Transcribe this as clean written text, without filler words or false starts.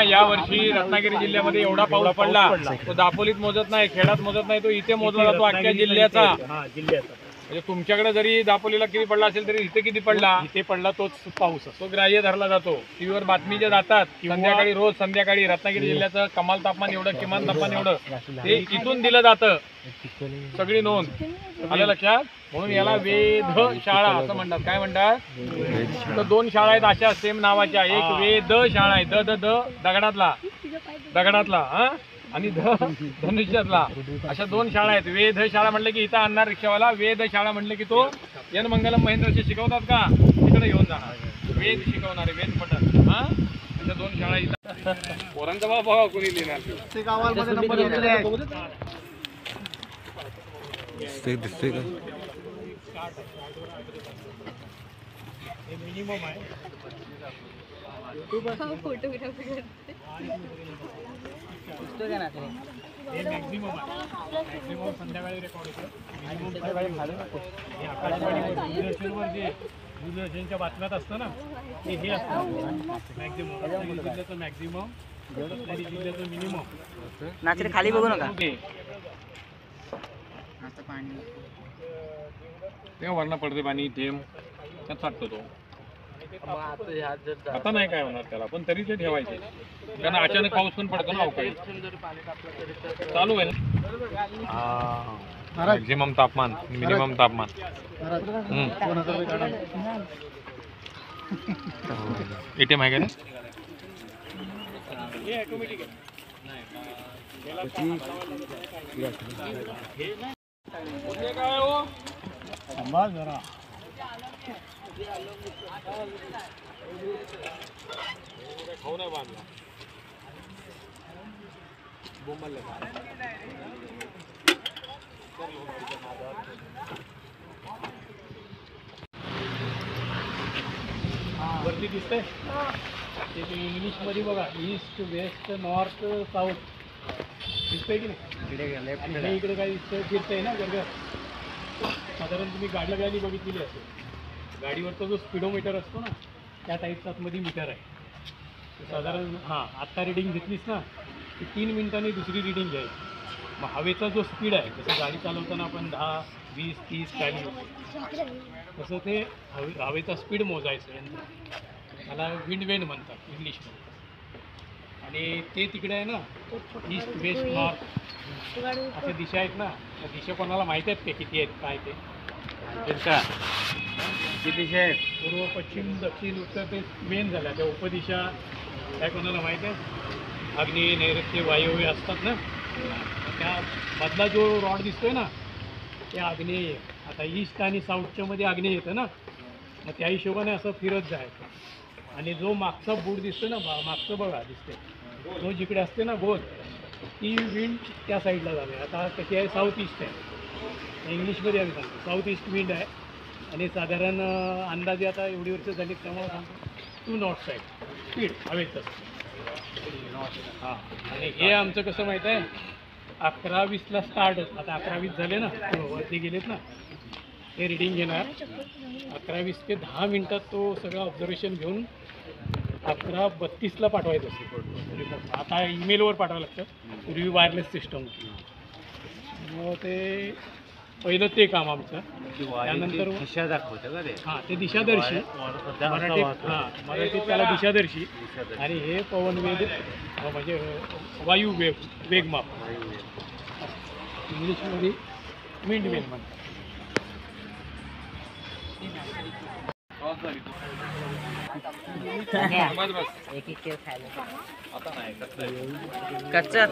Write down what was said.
या वर्षी रत्नागिरी जिल्ह्यामध्ये एवढा पाऊस पडला तो दापोलीत मोजत नाही, खेळात मोजत नाही, तो इथे मोजला जातो अख्ख्या जिल्ह्याचा। म्हणजे तुमच्याकडे जरी दापोलीला किती पडला असेल तरी इथे किती पडला, इथे पडला तोच पाऊस तो ग्राह्य धरला जातो। टीव्हीवर बातमी जे जातात संध्याकाळी, रोज संध्याकाळी रत्नागिरी जिल्ह्याचं कमाल तापमान एवढं, किमान तापमान एवढं, ते इथून दिलं जातं, सगळी नोंद आलं लक्षात। म्हणून याला वेधशाळा असं म्हणतात। काय म्हणतात? तर दोन शाळा आहेत अशा सेम नावाच्या, एक वेधशाळा आहे, द द द दगडातला हा, आणि धनुष्यातला, अशा दोन शाळा आहेत। वेधशाळा म्हटलं की इथं आणणार रिक्षावाला, वेधशाळा म्हटलं की तो यन मंगलम महेंद्रशी शिकवतात का तिकडे घेऊन जाणार, वेद शिकवणारे, वेद पठण, हा, अशा दोन शाळा इथं। पोरांचा बाबा कोणी लिहिणार दिसते का? मिनिमम आहे फोटोग्राफी करते हे मॅक्झिमम आहे, मॅक्झिमम संध्याकाळी रेकॉर्ड होतं। दूरदर्शनवर जे दूरदर्शनच्या बातम्यात असतं ना ते हे असतं मॅक्झिमम, जिल्ह्याचं मॅक्झिमम, जिल्ह्याचं मिनिमम। नाचरे खाली बघू नका, तेव्हा वरनं पडते पाणी, थेंब त्यात साठतो तो। आता नाही काय होणार त्याला, पण तरी ते ठेवायचे, कारण अचानक पाऊस पण पडतो ना अवकाळी चालू आहे ना। मॅक्झिमम तापमान, मिनिमम तापमान, एटीएम आहे का नाही? संभाळ जरा खाऊ नाही बांधला वरती दिसतंय ते इंग्लिश मध्ये बघा, ईस्ट वेस्ट नॉर्थ साऊथ दिसतंय की नाही? इकडे काय दिसतंय, फिरतंय ना गर्ग, साधारण तुम्ही गाडी बघितलेली असेल, गाडीवरचा जो स्पीडोमीटर असतो ना त्या टाईपचा आतमध्ये मीटर आहे साधारण। हां, आत्ता रिडिंग घेतलीस ना की 3 मिनिटांनी दुसरी रिडिंग घ्यायची। मग हवेचा जो स्पीड आहे, जसं गाडी चालवताना आपण 10, 20, 30, 40 तसं ते हवेचा स्पीड मोजायचं, त्याला विंड वेन म्हणतात इंग्लिशमध्ये। आणि ते तिकडे आहे ना ईस्ट वेस्ट नॉर्थ अशा दिशा आहेत ना, त्या दिशा कोणाला माहीत आहेत ते किती आहेत काय ते किती दिशा आहेत? पूर्व, पश्चिम, दक्षिण, उत्तर, ते मेन झाल्या। त्या उपदिशा काय कोणाला माहीत आहे? अग्नी, नैऋत्य, वायव्य असतात ना, त्या मधला जो रॉड दिसतोय ना ते आग्नेय। आता ईस्ट आणि साऊथच्या मध्ये आग्नेय येतं ना, मग त्या हिशोबाने असं फिरत जायचं। आणि जो मागचा बूट दिसतो ना, मागचं बघा दिसते, तो जिकडे असते ना गोल, ती विंड त्या साईडला जाते। आता कशी आहे, साऊथ ईस्ट आहे, इंग्लिशमध्ये आम्ही सांगतो साऊथ ईस्ट विंड आहे। आणि साधारण अंदाजे आता एवढी वर्ष झाली त्यामुळे सांगतो टू नॉर्थ साईड स्पीड हवेचं। हां, आणि हे आमचं कसं माहीत आहे, 11:20ला स्टार्ट होतं। आता 11:20 झाले ना, वरती गेलेत ना, हे रिडिंग घेणार 11:20 ते 10 मिनटात तो सगळं ऑब्झर्वेशन घेऊन 11:32ला पाठवायचं असतं। आता ईमेलवर पाठवावं लागतं, पूर्वी वायरलेस सिस्टम होती। मग ते पहिलं ते काम आमचं। त्यानंतर दिशा दाखवतं का ते? हां, ते दिशादर्शी मराठीत, हां मराठीत त्याला दिशादर्शी, आणि हे पवनवेग म्हणजे वायू वेगमाप, इंग्लिशमध्ये विंड वेन म्हणतात। एक खायला कच्चा